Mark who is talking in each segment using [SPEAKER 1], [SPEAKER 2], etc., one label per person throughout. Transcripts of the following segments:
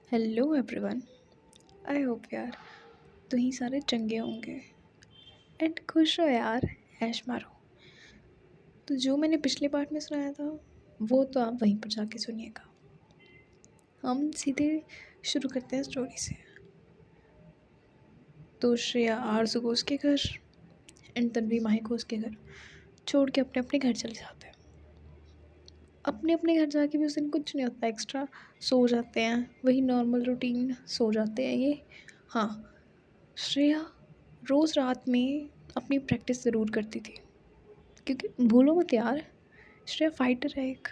[SPEAKER 1] Hello everyone. I hope यार तुही सारे चंगे होंगे एंड खुश हो यार। ऐश मारो। तो जो मैंने पिछले पार्ट में सुनाया था वो तो आप वहीं पर जाके सुनिएगा। हम सीधे शुरू करते हैं स्टोरी से। तो श्रेया आरज़ू को उसके घर एंड तन्वी माही को उसके घर छोड़ के अपने अपने घर चले जाते हैं। अपने अपने घर जाके भी उस दिन कुछ नहीं होता एक्स्ट्रा। सो जाते हैं, वही नॉर्मल रूटीन सो जाते हैं ये। हाँ, श्रेया रोज़ रात में अपनी प्रैक्टिस ज़रूर करती थी, क्योंकि भूलो मत यार, श्रेया फाइटर है एक।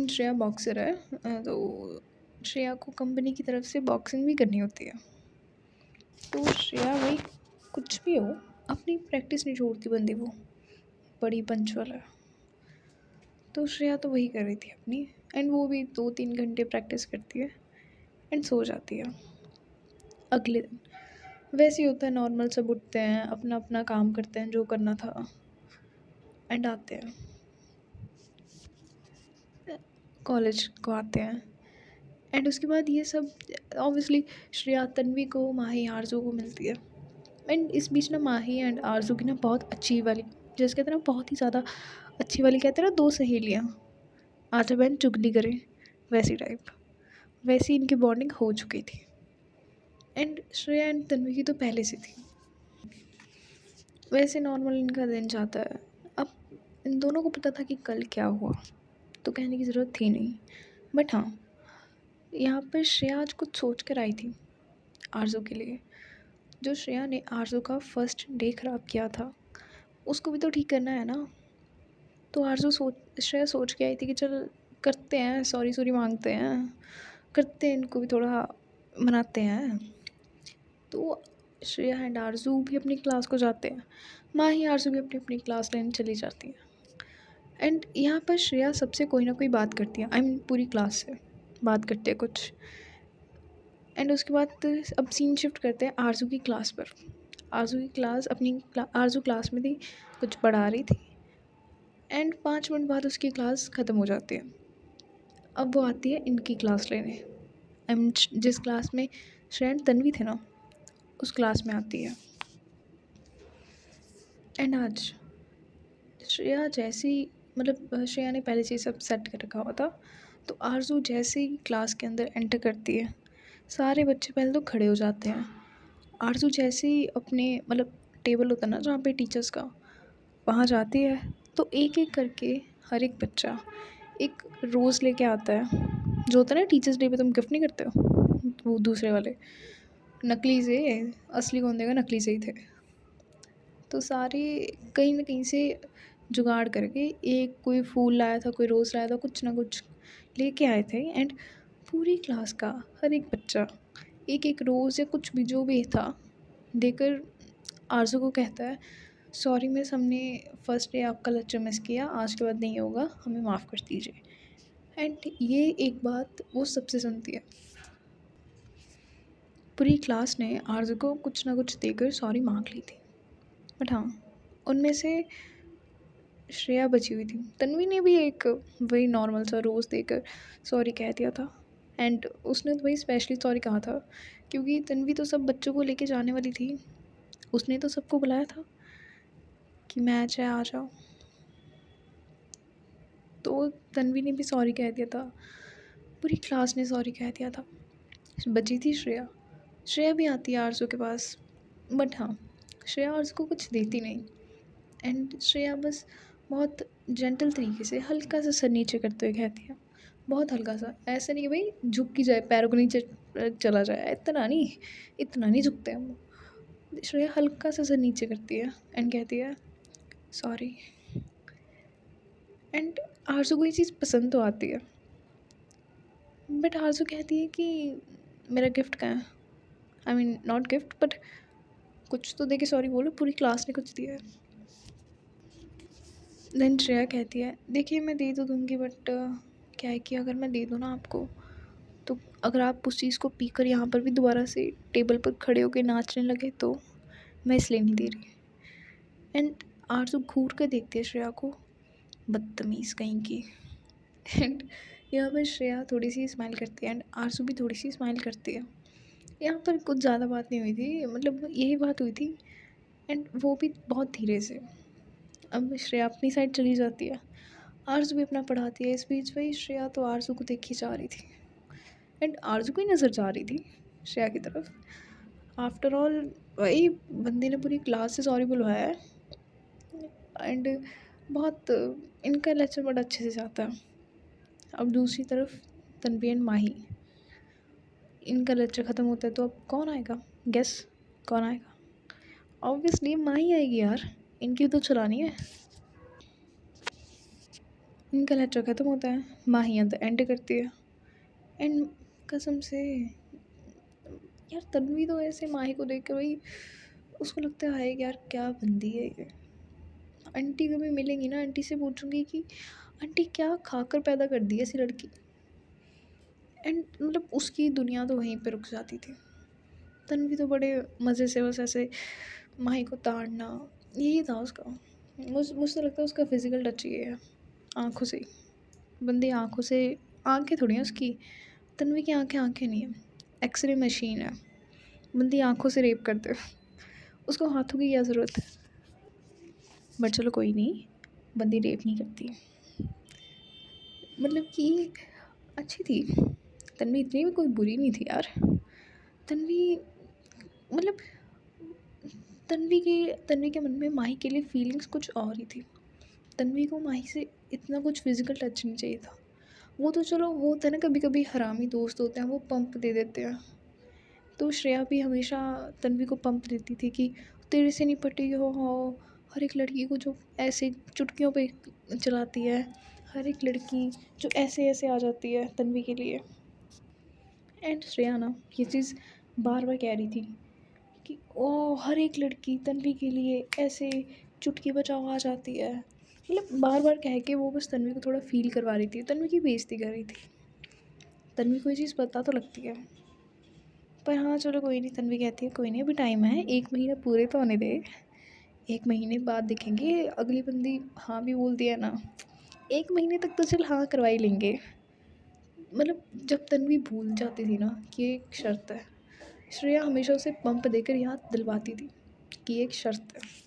[SPEAKER 1] श्रेया बॉक्सर है। तो श्रेया को कंपनी की तरफ से बॉक्सिंग भी करनी होती है। तो श्रेया भाई कुछ भी हो अपनी प्रैक्टिस नहीं छोड़ती बंदी, वो बड़ी पंचुअल है। तो श्रेया तो वही कर रही थी अपनी, एंड वो भी 2-3 घंटे प्रैक्टिस करती है एंड सो जाती है। अगले दिन वैसे ही होता है, नॉर्मल सब उठते हैं, अपना अपना काम करते हैं जो करना था एंड आते हैं कॉलेज को आते हैं। एंड उसके बाद ये सब ऑब्वियसली श्रेया तन्वी को, माही आरज़ू को मिलती है। एंड इस बीच ना माही एंड आरज़ू की ना बहुत अच्छी वाली, जैसे कहते हैं ना बहुत ही ज़्यादा अच्छी वाली, कहते हैं ना दो सहेलियाँ आजा बहन चुगली करें, वैसी टाइप, वैसी इनकी बॉन्डिंग हो चुकी थी। एंड श्रेया एंड तन्वी की तो पहले से थी। वैसे नॉर्मल इनका दिन जाता है। अब इन दोनों को पता था कि कल क्या हुआ, तो कहने की ज़रूरत थी नहीं। बट हाँ, यहाँ पर श्रेया आज कुछ सोच कर आई थी आरज़ू के लिए। जो श्रेया ने आरज़ू का फर्स्ट डे ख़राब किया था, उसको भी तो ठीक करना है ना। तो श्रेया सोच के आई थी कि चल करते हैं, सॉरी सॉरी मांगते हैं, करते हैं, इनको भी थोड़ा मनाते हैं। तो श्रेया एंड आरज़ू भी अपनी क्लास को जाते हैं, माही आरज़ू भी अपनी अपनी क्लास लेने चली जाती हैं। एंड यहाँ पर श्रेया सबसे कोई ना कोई बात करती है, पूरी क्लास से बात करते हैं कुछ। एंड उसके बाद अब सीन शिफ्ट करते हैं आरज़ू की क्लास पर। आरज़ू क्लास में थी, कुछ पढ़ा रही थी। एंड 5 मिनट बाद उसकी क्लास ख़त्म हो जाती है। अब वो आती है इनकी क्लास लेने। जिस क्लास में श्रेया एंड तन्वी थे ना, उस क्लास में आती है। एंड आज श्रेया जैसी, मतलब श्रेया ने पहले से सब सेट कर रखा हुआ था। तो आरज़ू जैसे ही क्लास के अंदर एंटर करती है, सारे बच्चे पहले तो खड़े हो जाते हैं। आरज़ू जैसे ही अपने, मतलब टेबल होता है ना जहाँ पे टीचर्स का, वहाँ जाती है, तो एक एक करके हर एक बच्चा एक रोज़ लेके आता है। जो होता है ना टीचर्स डे पे तुम गिफ्ट नहीं करते हो, वो दूसरे वाले नकली से, असली कौन देगा, नकली से ही थे। तो सारे कहीं ना कहीं से जुगाड़ करके एक कोई फूल लाया था, कोई रोज़ लाया था, कुछ ना कुछ लेके आए थे। एंड पूरी क्लास का हर एक बच्चा एक एक रोज़ या कुछ भी जो भी था देकर आरज़ू को कहता है, सॉरी मिस, हमने फर्स्ट डे आपका लेक्चर मिस किया, आज के बाद नहीं होगा, हमें माफ़ कर दीजिए। एंड ये एक बात वो सबसे सुनती है। पूरी क्लास ने आरज़ू को कुछ ना कुछ देकर सॉरी मांग ली थी। बट हाँ, उनमें से श्रेया बची हुई थी। तन्वी ने भी एक वही नॉर्मल सा रोज़ देकर सॉरी कह दिया था। एंड उसने तो वही स्पेशली सॉरी कहा था, क्योंकि तन्वी तो सब बच्चों को लेके जाने वाली थी। उसने तो सबको बुलाया था कि मैच है आ जाओ। तो तन्वी ने भी सॉरी कह दिया था, पूरी क्लास ने सॉरी कह दिया था, बची थी श्रेया। श्रेया भी आती है आरज़ू के पास। बट हाँ, श्रेया आरज़ू को कुछ देती नहीं। एंड श्रेया बस बहुत जेंटल तरीके से हल्का सा सर नीचे करते हुए कहती है, बहुत हल्का सा, ऐसा नहीं कि भाई झुक ही जाए, पैरों को नीचे चला जाए, इतना नहीं झुकते हम। श्रेया हल्का सा सर नीचे करती है एंड कहती है सॉरी। एंड आरज़ू को ये चीज़ पसंद तो आती है, बट आरज़ू कहती है कि मेरा गिफ्ट कहाँ है, नॉट गिफ्ट बट कुछ तो दे के सॉरी बोलो, पूरी क्लास ने कुछ दिया है। देन श्रेया कहती है, देखिए मैं दे तो दूँगी, बट क्या है कि अगर मैं दे दूँ ना आपको, तो अगर आप उस चीज़ को पीकर यहाँ पर भी दोबारा से टेबल पर खड़े होकर नाचने लगे तो मैं इसलिए नहीं दे रही। एंड आरज़ू घूर कर देखती है श्रेया को, बदतमीज़ कहीं की। एंड यहाँ पर श्रेया थोड़ी सी स्माइल करती है एंड आरज़ू भी थोड़ी सी स्माइल करती है। यहाँ पर कुछ ज़्यादा बात नहीं हुई थी, मतलब यही बात हुई थी एंड वो भी बहुत धीरे से। अब श्रेया अपनी साइड चली जाती है, आरज़ू भी अपना पढ़ाती है। इस बीच वही श्रेया तो आरज़ू को देख ही जा रही थी एंड आरज़ू की नज़र जा रही थी श्रेया की तरफ। आफ्टर ऑल वही बंदे ने पूरी क्लास से सॉरी बुलवाया है एंड बहुत इनका लेक्चर बड़ा अच्छे से जाता है। अब दूसरी तरफ तन्वी एंड माही, इनका लेक्चर ख़त्म होता है तो अब कौन आएगा? गेस कौन आएगा? ऑब्वियसली माही आएगी यार, इनकी तो चलानी है। इनका लेक्चर ख़त्म होता है, माही अंदर एंटर करती है एंड कसम से यार तन्वी तो ऐसे माही को देख के भाई उसको लगता है हाय यार क्या बंदी है ये। आंटी कभी मिलेंगी ना, आंटी से पूछूंगी कि आंटी क्या खाकर पैदा कर दी ऐसी लड़की। एंड मतलब उसकी दुनिया तो वहीं पे रुक जाती थी। तन्वी तो बड़े मज़े से बस ऐसे माही को ताड़ना यही था उसका। मुझे लगता है उसका फिज़िकल टच ये है, आँखों से। बंदी आँखों से, आँखें थोड़ी हैं उसकी, तन्वी की आँखें आँखें नहीं है, एक्सरे मशीन है। बंदी आँखों से रेप करते, उसको हाथों की क्या ज़रूरत है? बट चलो कोई नहीं, बंदी रेप नहीं करती। मतलब कि अच्छी थी तन्वी, इतनी भी कोई बुरी नहीं थी यार। तन्वी मतलब तन्वी के मन में माही के लिए फीलिंग्स कुछ और ही थी। तन्वी को माही से इतना कुछ फिज़िकल टच नहीं चाहिए था। वो तो चलो वो होता है ना, कभी कभी हरामी दोस्त होते हैं वो पंप दे देते हैं। तो श्रेया भी हमेशा तन्वी को पंप देती थी कि तेरे से नहीं पटी हो हर एक लड़की को जो ऐसे चुटकियों पे चलाती है, हर एक लड़की जो ऐसे ऐसे आ जाती है तन्वी के लिए। एंड श्रेया ना ये चीज़ बार बार कह रही थी कि ओ हर एक लड़की तन्वी के लिए ऐसे चुटकी बजाओ आ जाती है। मतलब बार बार कह के वो बस तन्वी को थोड़ा फील करवा रही थी, तन्वी की बेइज्जती कर रही थी। तन्वी को ये चीज़ पता तो लगती है, पर हाँ चलो कोई नहीं। तन्वी कहती है कोई नहीं, अभी टाइम है, 1 महीना पूरे तो होने दे, 1 महीने बाद देखेंगे। अगली बंदी हाँ भी बोल दिया ना, 1 महीने तक तो चल हाँ करवा ही लेंगे। मतलब जब तन्वी भूल जाती थी ना कि ये एक शर्त है, श्रेया हमेशा उसे पंप देकर याद दिलवाती थी कि ये एक शर्त है।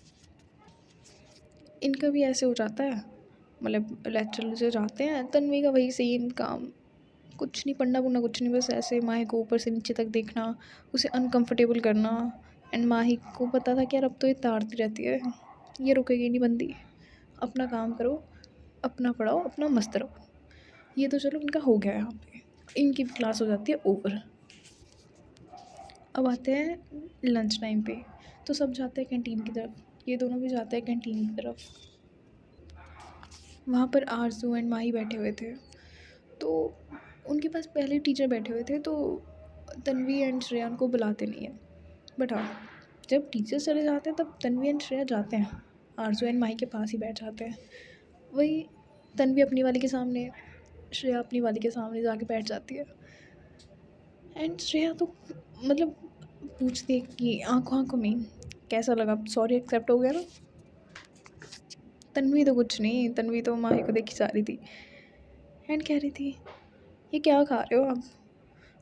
[SPEAKER 1] इनका भी ऐसे हो जाता है, मतलब लेक्चर से जाते हैं, तन्वी का वही सेम काम, कुछ नहीं पढ़ना पुढ़ना कुछ नहीं, बस ऐसे माही को ऊपर से नीचे तक देखना, उसे अनकंफर्टेबल करना। एंड माही को पता था कि यार अब तो ये ताड़ती रहती है, ये रुकेगी नहीं बंदी, अपना काम करो, अपना पढ़ाओ, अपना मस्त रहो। ये तो चलो इनका हो गया यहाँ पे, इनकी भी क्लास हो जाती है ओवर। अब आते हैं लंच टाइम पे, तो सब जाते हैं कैंटीन की तरफ, ये दोनों भी जाते हैं कैंटीन की तरफ। वहाँ पर आरज़ू एंड माही बैठे हुए थे, तो उनके पास पहले टीचर बैठे हुए थे, तो तन्वी एंड श्रेया को बुलाते नहीं हैं। बट हाँ जब टीचर चले जाते हैं तब तन्वी एंड श्रेया जाते हैं, आरज़ू एंड माही के पास ही बैठ जाते हैं। वही तन्वी अपनी वाली के सामने, श्रेया अपनी वाली के सामने जाके बैठ जाती है। एंड श्रेया तो मतलब पूछती है कि आंखों आंखों में कैसा लगा, सॉरी एक्सेप्ट हो गया ना। तन्वी तो कुछ नहीं, तन्वी तो माही को देखी जा रही थी एंड कह रही थी ये क्या खा रहे हो आप,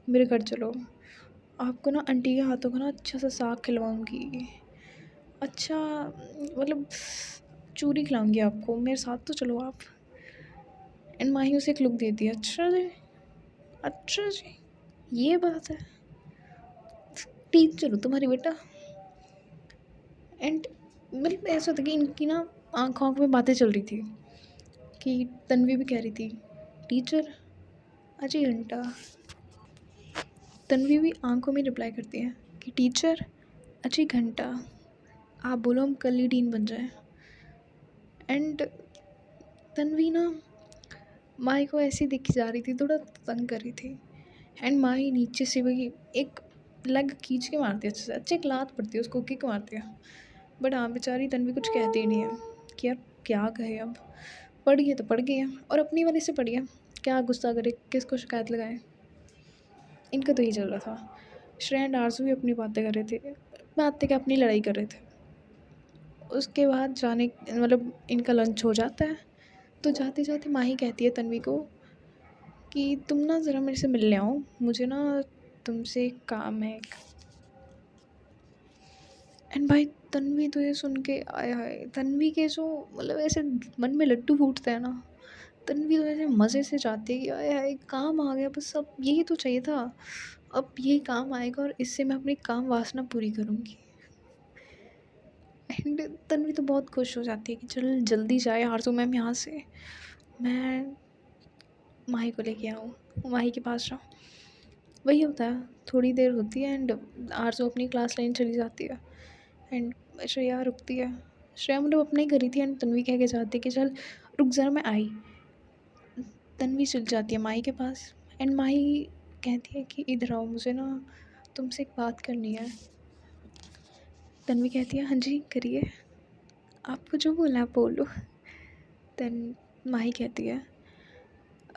[SPEAKER 1] मेरे घर चलो, आपको ना आंटी के हाथों का ना अच्छा सा साग खिलवाऊँगी, अच्छा मतलब चूरी खिलाऊँगी आपको, मेरे साथ तो चलो आप। एंड माही उसे एक लुक देती है, अच्छा जी, अच्छा जी, ये बात है, टीचर हो तुम्हारी बेटा। एंड मतलब ऐसा था कि इनकी ना आँखों आँखों में बातें चल रही थी कि तन्वी भी कह रही थी टीचर अजय घंटा, तन्वी भी आंखों में रिप्लाई करती है कि टीचर अजय घंटा, आप बोलो हम कल ही डीन बन जाए। एंड तन्वी ना माही को ऐसी दिखी जा रही थी, थोड़ा तंग कर रही थी। एंड माही नीचे से वही एक लेग खींच के मारती है, अच्छे से अच्छे एक लात पड़ती है उसको, किक मारती है। बट हाँ बेचारी तन्वी कुछ कहती ही नहीं है कि यार क्या कहे, अब पढ़ गई तो पढ़ गई है और अपनी वाली से पढ़ गया, क्या गुस्सा करे, किसको शिकायत लगाए। इनका तो यही चल रहा था। श्रेया एंड आरज़ू भी अपनी बातें कर रहे थे, बातें क्या अपनी लड़ाई कर रहे थे। उसके बाद जाने मतलब इनका लंच हो जाता है, तो जाते जाते माही कहती है तन्वी को कि तुम ना ज़रा मेरे से मिलने आओ, मुझे ना तुमसे एक काम है एक। एंड भाई तन्वी तो ये सुन के आय हाय, तन्वी के जो मतलब ऐसे मन में लड्डू फूटते हैं ना, तन्वी तो ऐसे मज़े से चाहती है कि आय हाय काम आ गया, बस अब यही तो चाहिए था, अब यही काम आएगा और इससे मैं अपनी काम वासना पूरी करूँगी। एंड तन्वी तो बहुत खुश हो जाती है कि चल जल्दी जाए आरज़ू मैम यहाँ से, मैं माही को लेके आऊँ, माही के पास जाऊँ। वही होता है, थोड़ी देर होती है एंड आरज़ू अपनी क्लास लाइन चली जाती है एंड श्रेया रुकती है। श्रेया मतलब अपने ही करी थी एंड तन्वी कह के जाती है कि चल रुक ज़रा मैं आई। तन्वी चली जाती है माही के पास एंड माही कहती है कि इधर आओ, मुझे ना तुमसे एक बात करनी है। तन्वी कहती है हाँ जी करिए, आपको जो बोलना है आप बोलो। देन माही कहती है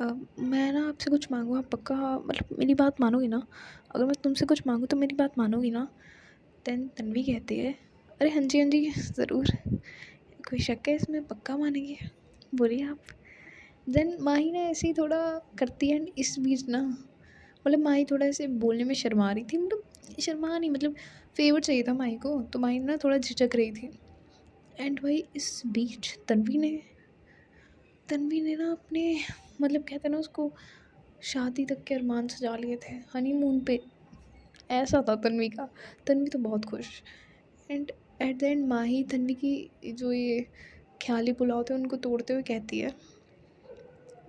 [SPEAKER 1] मैं ना आपसे कुछ मांगूँ, आप पक्का मतलब मेरी बात मानोगी ना? अगर मैं तुमसे कुछ मांगूँ तो मेरी बात मानोगी ना? देन तन्वी कहती है अरे हाँ जी ज़रूर, कोई शक है इसमें, पक्का मानेंगे, बोलिए आप। देन माही ना ऐसे ही थोड़ा करती है एंड इस बीच ना मतलब माही थोड़ा ऐसे बोलने में शर्मा रही थी, मतलब शर्मा नहीं, मतलब फेवर चाहिए था माही को, तो माही ना थोड़ा झिझक रही थी। एंड भाई इस बीच तन्वी ने ना अपने मतलब कहते हैं ना उसको, शादी तक के अरमान सजा लिए थे हनीमून पे, ऐसा था तन्वी का। तन्वी तो बहुत खुश एंड एट द एंड माही तन्वी की जो ये ख्याली पुलाव थे उनको तोड़ते हुए कहती है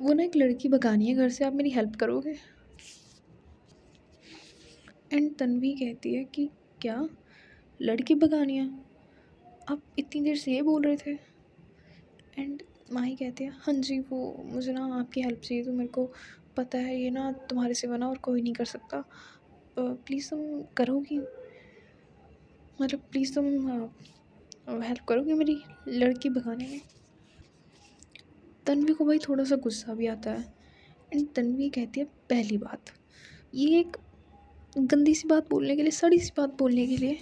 [SPEAKER 1] वो ना एक लड़की भगानी है घर से, आप मेरी हेल्प करोगे? एंड तन्वी कहती है कि क्या लड़की भगानी है, आप इतनी देर से ये बोल रहे थे? एंड माही कहती है हाँ जी, वो मुझे ना आपकी हेल्प चाहिए, तो मेरे को पता है ये ना तुम्हारे सिवा ना और कोई नहीं कर सकता, प्लीज़ तुम करोगी, मतलब प्लीज़ तुम हेल्प करोगे मेरी लड़की भगाने में? तन्वी को भाई थोड़ा सा गुस्सा भी आता है एंड तन्वी कहती है पहली बात, ये एक गंदी सी बात बोलने के लिए, सड़ी सी बात बोलने के लिए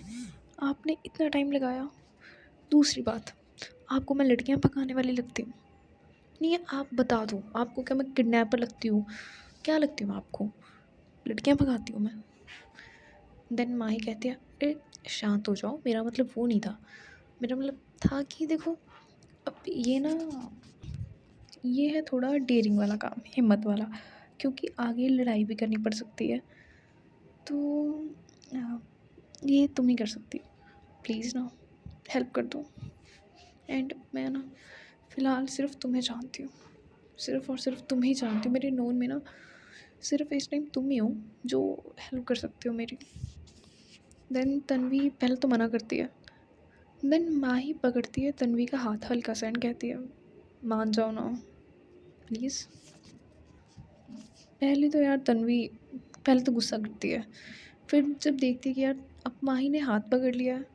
[SPEAKER 1] आपने इतना टाइम लगाया। दूसरी बात, आपको मैं लड़कियां भगाने वाली लगती हूँ? नहीं है, आप बता दो, आपको क्या मैं किडनैपर लगती हूँ? क्या लगती हूँ आपको? लड़कियां भगाती हूँ मैं? देन माही कहती है अरे शांत हो जाओ, मेरा मतलब वो नहीं था, मेरा मतलब था कि देखो अब ये ना, ये है थोड़ा डेयरिंग वाला काम, हिम्मत वाला, क्योंकि आगे लड़ाई भी करनी पड़ सकती है, तो अ, ये तुम ही कर सकती हो, प्लीज़ ना हेल्प कर दो। एंड मैं ना फ़िलहाल सिर्फ तुम्हें जानती हूँ, सिर्फ और सिर्फ तुम ही जानती हो, मेरे नोन में ना सिर्फ इस टाइम तुम ही हो जो हेल्प कर सकते हो मेरी। देन तन्वी पहले तो मना करती है, देन माही पकड़ती है तन्वी का हाथ हल्का सा एंड कहती है मान जाओ ना प्लीज़। पहले तो यार तन्वी पहले तो गुस्सा करती है, फिर जब देखती है कि यार अब माही ने हाथ पकड़ लिया है,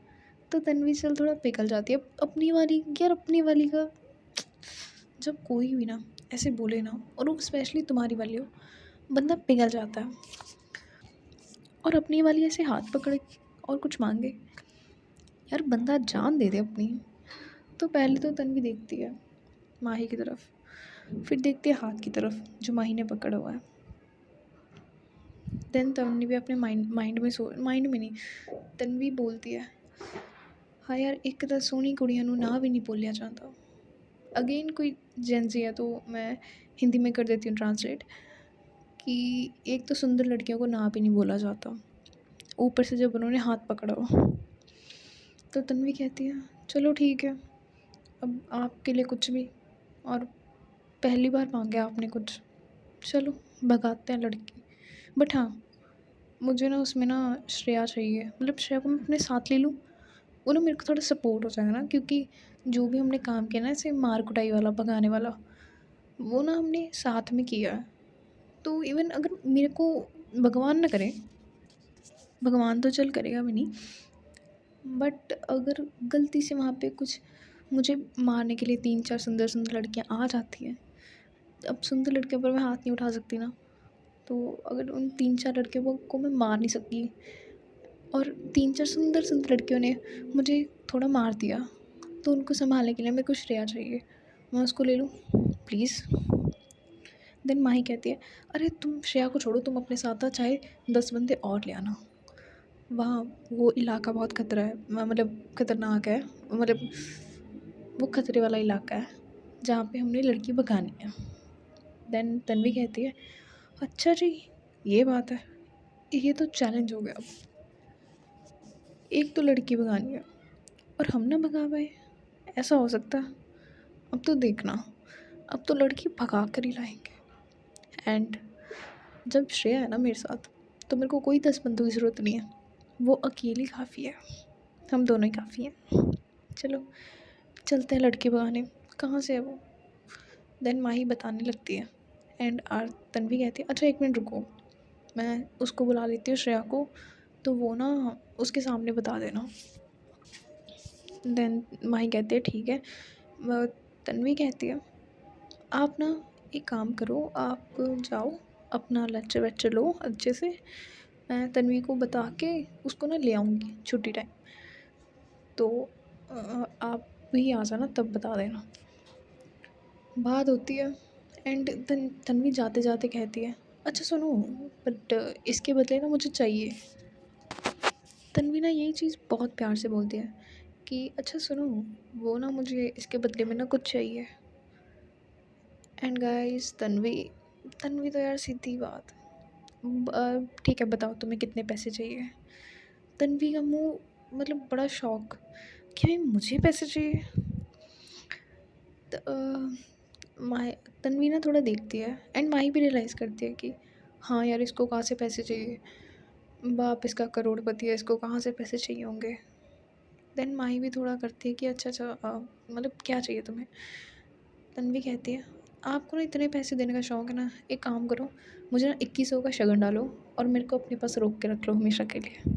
[SPEAKER 1] तो तन्वी चल थोड़ा पिघल जाती है अपनी वाली, यार अपनी वाली का जब कोई भी ना ऐसे बोले ना, और वो स्पेशली तुम्हारी वाली हो, बंदा पिघल जाता है। और अपनी वाली ऐसे हाथ पकड़े और कुछ मांगे, यार बंदा जान दे दे अपनी। तो पहले तो तन्वी देखती है माही की तरफ, फिर देखती है हाथ की तरफ जो माही ने पकड़ा हुआ है। देन तन्वी भी अपने माइंड में नहीं, तन्वी बोलती है हाँ यार एक तो सोहनी कुड़ियां नू ना भी नहीं बोलिया जाता। अगेन कोई जेंजी है तो मैं हिंदी में कर देती हूँ ट्रांसलेट, कि एक तो सुंदर लड़कियों को ना भी नहीं बोला जाता, ऊपर से जब उन्होंने हाथ पकड़ा हो। तो तन्वी कहती है चलो ठीक है, अब आपके लिए कुछ भी, और पहली बार मांगा आपने कुछ, चलो भगाते हैं लड़की। बट हाँ, मुझे ना उसमें ना श्रेया चाहिए, मतलब श्रेया को मैं अपने साथ ले लूँ, वो ना मेरे को थोड़ा सपोर्ट हो जाएगा ना, क्योंकि जो भी हमने काम किया ना ऐसे मार कुटाई वाला भगाने वाला, वो ना हमने साथ में किया है। तो इवन अगर मेरे को भगवान ना करे, भगवान तो चल करेगा भी नहीं, बट अगर गलती से वहाँ पे कुछ मुझे मारने के लिए 3-4 सुंदर सुंदर लड़कियाँ आ जाती हैं, अब सुंदर लड़कियों पर मैं हाथ नहीं उठा सकती ना, तो अगर उन 3-4 लड़कियों को मैं मार नहीं सकती, और 3-4 सुंदर सुंदर लड़कियों ने मुझे थोड़ा मार दिया, तो उनको संभालने के लिए मेरे को श्रेया चाहिए, मैं उसको ले लूँ प्लीज़। देन माही कहती है, अरे तुम श्रेया को छोड़ो, तुम अपने साथ आ, चाहे 10 बंदे और ले आना। वहाँ वो इलाका बहुत खतरा है, मतलब खतरनाक है, मतलब वो खतरे वाला इलाका है जहाँ पे हमने लड़की भगानी है। देन तन्वी कहती है, अच्छा जी, ये बात है, ये तो चैलेंज हो गया। अब एक तो लड़की भगानी है और हम ना भगा पाए, ऐसा हो सकता है? अब तो देखना, अब तो लड़की भगा कर ही लाएंगे। एंड जब श्रेया है ना मेरे साथ, तो मेरे को कोई 10 बंदों की ज़रूरत नहीं है, वो अकेली काफ़ी है, हम दोनों ही काफ़ी हैं। चलो चलते हैं लड़की भगाने। कहाँ से है वो? देन माही बताने लगती है। एंड आर तन्वी कहती है, अच्छा 1 मिनट रुको, मैं उसको बुला लेती हूँ श्रेया को, तो वो ना उसके सामने बता देना। देन माही कहती है ठीक है। तन्वी कहती है, आप ना एक काम करो, आप जाओ अपना लंच वच लो अच्छे से, मैं तन्वी को बता के उसको ना ले आऊँगी छुट्टी टाइम, तो आप भी आ जाना, तब बता देना। बात होती है। एंड तन्वी जाते जाते कहती है, अच्छा सुनो, बट इसके बदले ना मुझे चाहिए। तन्वी ना यही चीज़ बहुत प्यार से बोलती है कि अच्छा सुनो, वो ना मुझे इसके बदले में ना कुछ चाहिए। एंड गाइस तन्वी, तन्वी तो यार सीधी बात, ठीक है बताओ तुम्हें कितने पैसे चाहिए। तन्वी का मुंह मतलब बड़ा शौक कि भाई मुझे पैसे चाहिए। माही, तन्वी ना थोड़ा देखती है एंड माही भी रियलाइज़ करती है कि हाँ यार इसको कहाँ से पैसे चाहिए, बाप इसका करोड़पति है, इसको कहाँ से पैसे चाहिए होंगे। देन माही भी थोड़ा करती है कि अच्छा अच्छा मतलब क्या चाहिए तुम्हें। तन्वी कहती है, आपको ना इतने पैसे देने का शौक़ है ना, एक काम करो, मुझे ना 2100 का शगन डालो और मेरे को अपने पास रोक के रख लो हमेशा के लिए।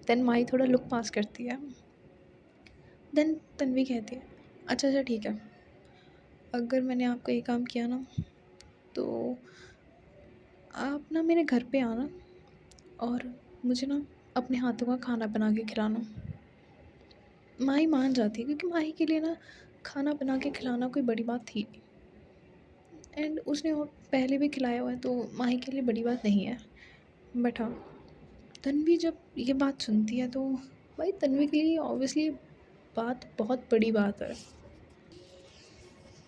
[SPEAKER 1] देन माही थोड़ा लुक पास करती है। देन तन्वी कहती है, अच्छा अच्छा ठीक है, अगर मैंने आपका ये काम किया ना, तो आप ना मेरे घर पे आना और मुझे ना अपने हाथों का खाना बना के खिलाना। माही मान जाती है क्योंकि माही के लिए ना खाना बना के खिलाना कोई बड़ी बात थी नहीं। एंड उसने और पहले भी खिलाया हुआ है, तो माही के लिए बड़ी बात नहीं है। बट हाँ, तन्वी जब ये बात सुनती है तो भाई तन्वी के लिए ऑब्वियसली बात बहुत बड़ी बात है।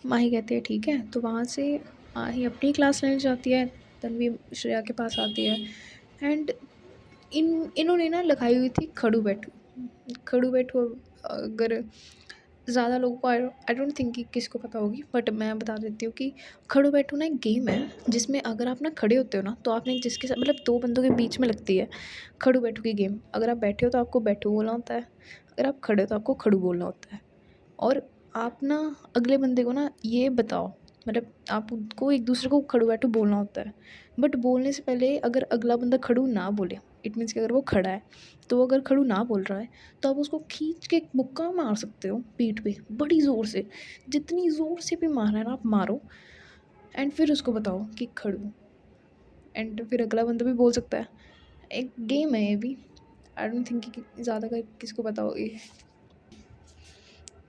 [SPEAKER 1] माही कहती है ठीक है, तो वहाँ से माही अपनी क्लास लेने जाती है, तन्वी श्रेया के पास आती है। एंड इन्होंने ना लगाई हुई थी खड़ू बैठू। खड़ू बैठू, अगर ज़्यादा लोगों को आई डोंट थिंक कि किसको पता होगी, बट मैं बता देती हूँ कि खड़ू बैठू ना एक गेम है जिसमें अगर आप ना खड़े होते हो ना, तो आपने जिसके साथ मतलब 2 बंदों के बीच में लगती है खड़ू बैठू की गेम। अगर आप बैठे हो तो आपको बैठू बोलना होता है, अगर आप खड़े हो तो आपको खड़ू बोलना होता है। और आप ना अगले बंदे को ना ये बताओ, मतलब आपको एक दूसरे को खड़ू बैठू बोलना होता है, बट बोलने से पहले अगर अगला बंदा खड़ू ना बोले, इट मीन्स कि अगर वो खड़ा है, तो वो अगर खड़ू ना बोल रहा है, तो आप उसको खींच के एक मुक्का मार सकते हो पीठ पे बड़ी ज़ोर से, जितनी ज़ोर से भी मारना है ना आप मारो। एंड फिर उसको बताओ कि खड़ू, एंड फिर अगला बंदा भी बोल सकता है। एक गेम है ये भी, आई डोंट थिंक कि ज़्यादा किसको पता होगी।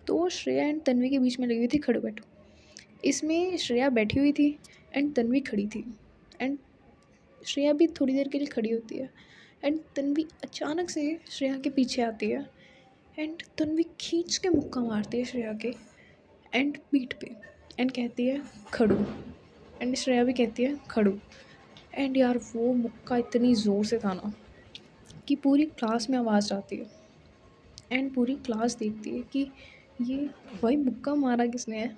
[SPEAKER 1] तो श्रेया एंड तन्वी के बीच में लगी हुई थी खड़ू बैठू। इसमें श्रेया बैठी हुई थी एंड तन्वी खड़ी थी। एंड श्रेया भी थोड़ी देर के लिए खड़ी होती है एंड तन्वी अचानक से श्रेया के पीछे आती है एंड तन्वी खींच के मुक्का मारती है श्रेया के एंड पीठ पे एंड कहती है खड़ू। एंड श्रेया भी कहती है खड़ू। एंड यार वो मुक्का इतनी ज़ोर से था ना कि पूरी क्लास में आवाज़ आती है। एंड पूरी क्लास देखती है कि ये भाई मुक्का मारा किसने है।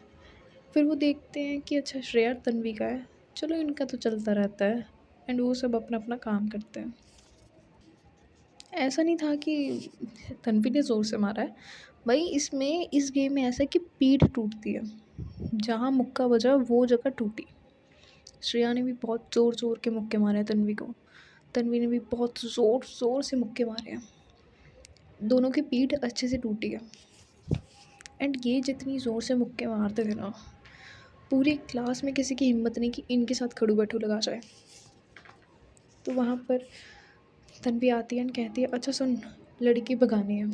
[SPEAKER 1] फिर वो देखते हैं कि अच्छा श्रेया तन्वी का है, चलो इनका तो चलता रहता है। एंड वो सब अपना अपना काम करते हैं। ऐसा नहीं था कि तन्वी ने ज़ोर से मारा है भाई, इसमें इस गेम में ऐसा है कि पीठ टूटती है, जहाँ मुक्का बजा वो जगह टूटी। श्रेया ने भी बहुत ज़ोर ज़ोर के मुक्के मारे हैं तन्वी को, तन्वी ने भी बहुत ज़ोर ज़ोर से मुक्के मारे हैं, दोनों की पीठ अच्छे से टूटी है। एंड ये जितनी ज़ोर से मुक्के मारते थे ना, पूरी क्लास में किसी की हिम्मत नहीं कि इनके साथ खड़ू बैठू लगा जाए। तो वहाँ पर तन्वी आती है एंड कहती है अच्छा सुन, लड़की भगानी है।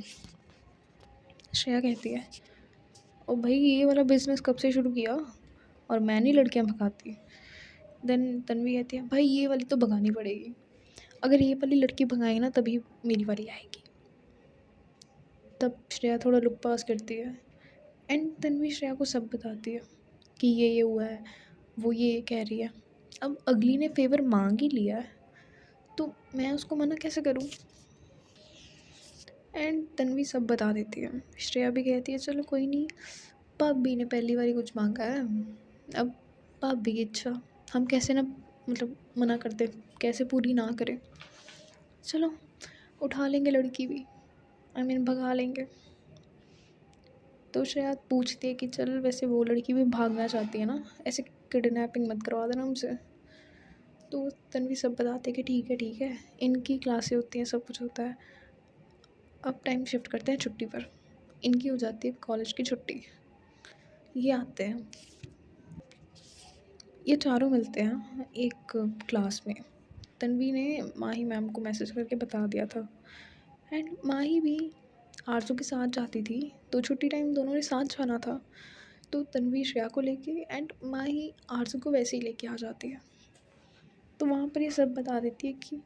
[SPEAKER 1] श्रेया कहती है ओ भाई ये वाला बिज़नेस कब से शुरू किया, और मैं नहीं लड़कियां भगाती। देन तन्वी कहती है भाई ये वाली तो भगानी पड़ेगी, अगर ये वाली लड़की भगाएगी ना तभी मेरी बारी आएगी। तब श्रेया थोड़ा लुक पास करती है एंड तन्वी श्रेया को सब बताती है कि ये हुआ है, वो ये कह रही है। अब अगली ने फेवर मांग ही लिया है तो मैं उसको मना कैसे करूँ। एंड तन्वी सब बता देती है। श्रेया भी कहती है चलो कोई नहीं, भाभी ने पहली बारी कुछ मांगा है, अब भाभी की इच्छा हम कैसे ना मतलब मना करते, कैसे पूरी ना करें, चलो उठा लेंगे लड़की भी, आई मीन भगा लेंगे। तो श्रेया पूछती है कि चल वैसे वो लड़की भी भागना चाहती है ना, ऐसे किडनैपिंग मत करवा देना हमसे। तो तन्वी सब बताते कि ठीक है, इनकी क्लासें होती हैं, सब कुछ होता है। अब टाइम शिफ्ट करते हैं छुट्टी पर, इनकी हो जाती है कॉलेज की छुट्टी। ये आते हैं, ये चारों मिलते हैं एक क्लास में। तन्वी ने माही मैम को मैसेज करके बता दिया था एंड माही भी आरजू के साथ जाती थी, तो छुट्टी टाइम दोनों ने साथ जाना था। तो तन्वी श्रेया को लेके एंड माही आरजू को वैसे ही लेके आ जाती है। तो वहाँ पर ये सब बता देती है कि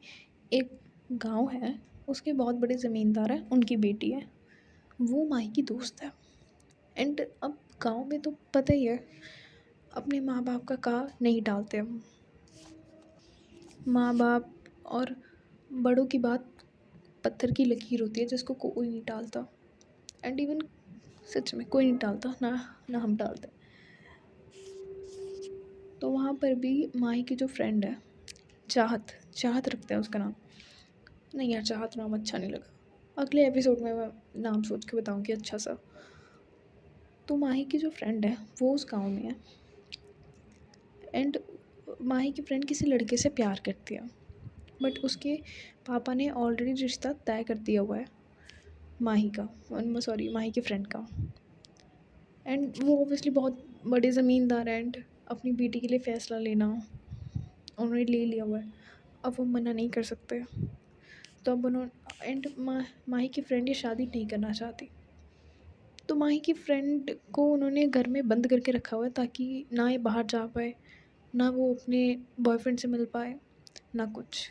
[SPEAKER 1] एक गांव है, उसके बहुत बड़े ज़मींदार हैं, उनकी बेटी है, वो माही की दोस्त है। एंड अब गांव में तो पता ही है, अपने माँ बाप का कहा नहीं टालते हम, माँ बाप और बड़ों की बात पत्थर की लकीर होती है जिसको कोई नहीं टालता। एंड इवन सच में कोई नहीं टालता, ना ना हम टालते। तो वहाँ पर भी माही की जो फ्रेंड है, चाहत, चाहत रखते हैं उसका नाम, नहीं यार चाहत नाम अच्छा नहीं लगा, अगले एपिसोड में मैं नाम सोच के बताऊँगी अच्छा सा। तो माही की जो फ्रेंड है वो उस गांव में है एंड माही की फ्रेंड किसी लड़के से प्यार करती है, बट उसके पापा ने ऑलरेडी रिश्ता तय कर दिया हुआ है माही का, सॉरी माही की फ्रेंड का। एंड वो ऑब्वियसली बहुत बड़े ज़मींदार हैं एंड अपनी बेटी के लिए फ़ैसला लेना उन्होंने ले लिया हुआ है, अब वो मना नहीं कर सकते। तो अब उन्होंने एंड माही की फ्रेंड ये शादी नहीं करना चाहती, तो माही की फ्रेंड को उन्होंने घर में बंद करके रखा हुआ है ताकि ना ये बाहर जा पाए, ना वो अपने बॉयफ्रेंड से मिल पाए, ना कुछ।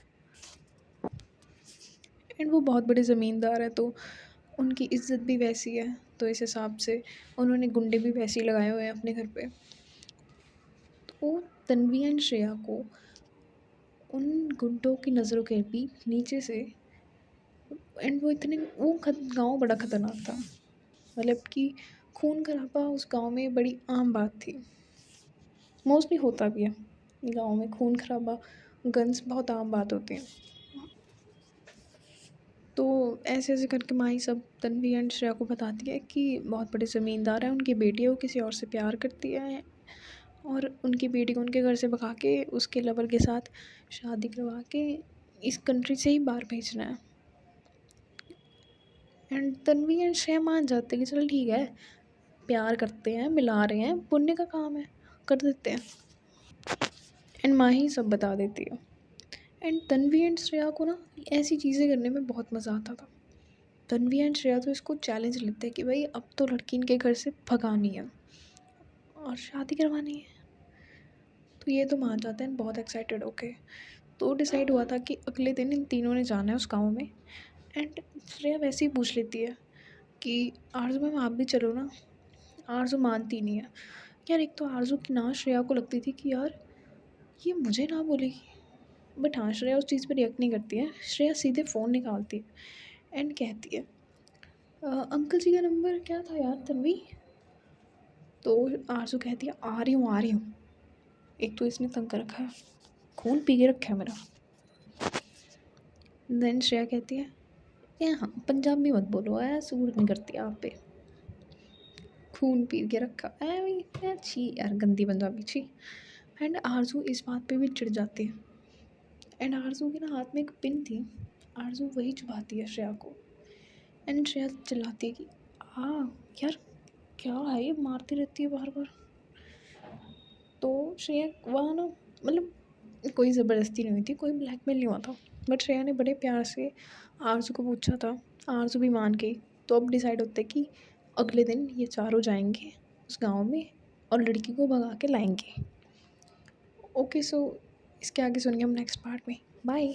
[SPEAKER 1] एंड वो बहुत बड़े ज़मींदार है तो उनकी इज़्ज़त भी वैसी है, तो इस हिसाब से उन्होंने गुंडे भी वैसे ही लगाए हुए हैं अपने घर पे। तो तन्वी एंड श्रेया को उन गुंडों की नज़रों के भी नीचे से एंड वो गाँव बड़ा ख़तरनाक था, मतलब कि खून खराबा उस गाँव में बड़ी आम बात थी, मोस्टली होता भी है गाँव में, खून खराबा गन्स बहुत आम बात होती हैं। तो ऐसे ऐसे करके माही सब तन्वी एंड श्रेया को बताती है कि बहुत बड़े ज़मींदार हैं, उनकी बेटी है वो किसी और से प्यार करती है और उनकी बेटी को उनके घर से भगा के उसके लवर के साथ शादी करवा के इस कंट्री से ही बाहर भेजना है। एंड तन्वी एंड श्रेया मान जाते हैं कि चल ठीक है, प्यार करते हैं, मिला रहे हैं, पुण्य का काम है, कर देते हैं। एंड माही सब बता देती है एंड तन्वी एंड श्रेया को ना ऐसी चीज़ें करने में बहुत मज़ा आता था। तन्वी एंड श्रेया तो इसको चैलेंज लेते हैं कि भाई अब तो लड़की इनके घर से भगानी है और शादी करवानी है। तो ये तो मान जाते हैं बहुत एक्साइटेड होके। तो डिसाइड हुआ था कि अगले दिन इन तीनों ने जाना है उस गाँव में। एंड श्रेया वैसे ही पूछ लेती है कि आरज़ू मैम आप भी चलो ना। आरज़ू मानती नहीं है यार, एक तो आरज़ू की ना श्रेया को लगती थी कि यार ये मुझे ना बोलेगी, बट हाँ श्रेया उस चीज़ पर रिएक्ट नहीं करती है। श्रेया सीधे फ़ोन निकालती है एंड कहती है अंकल जी का नंबर क्या था यार तन्वी। तो आरज़ू कहती है आ रही हूँ, एक तो इसने तंग कर रखा है, खून पी के रखा है मेरा। देन श्रेया कहती है ये हाँ पंजाबी मत बोलो, सूट नहीं करती आप पे, खून पी के रखा है, छी यार गंदी पंजाबी छी। एंड आरज़ू इस बात पे भी चिढ़ जाती है एंड आरज़ू के ना हाथ में एक पिन थी, आरज़ू वही चुभाती है श्रेया को। एंड श्रेया चिल्लाती है कि यार क्या है ये, मारती रहती है बार बार। तो श्रेया वहाँ ना मतलब कोई ज़बरदस्ती नहीं हुई थी, कोई ब्लैकमेल नहीं हुआ था, बट श्रेया ने बड़े प्यार से आरज़ू को पूछा था, आरज़ू भी मान गई। तो अब डिसाइड होता है कि अगले दिन ये चारों जाएंगे उस गांव में और लड़की को भगा के लाएंगे। ओके, सो इसके आगे सुनेंगे हम नेक्स्ट पार्ट में। बाय।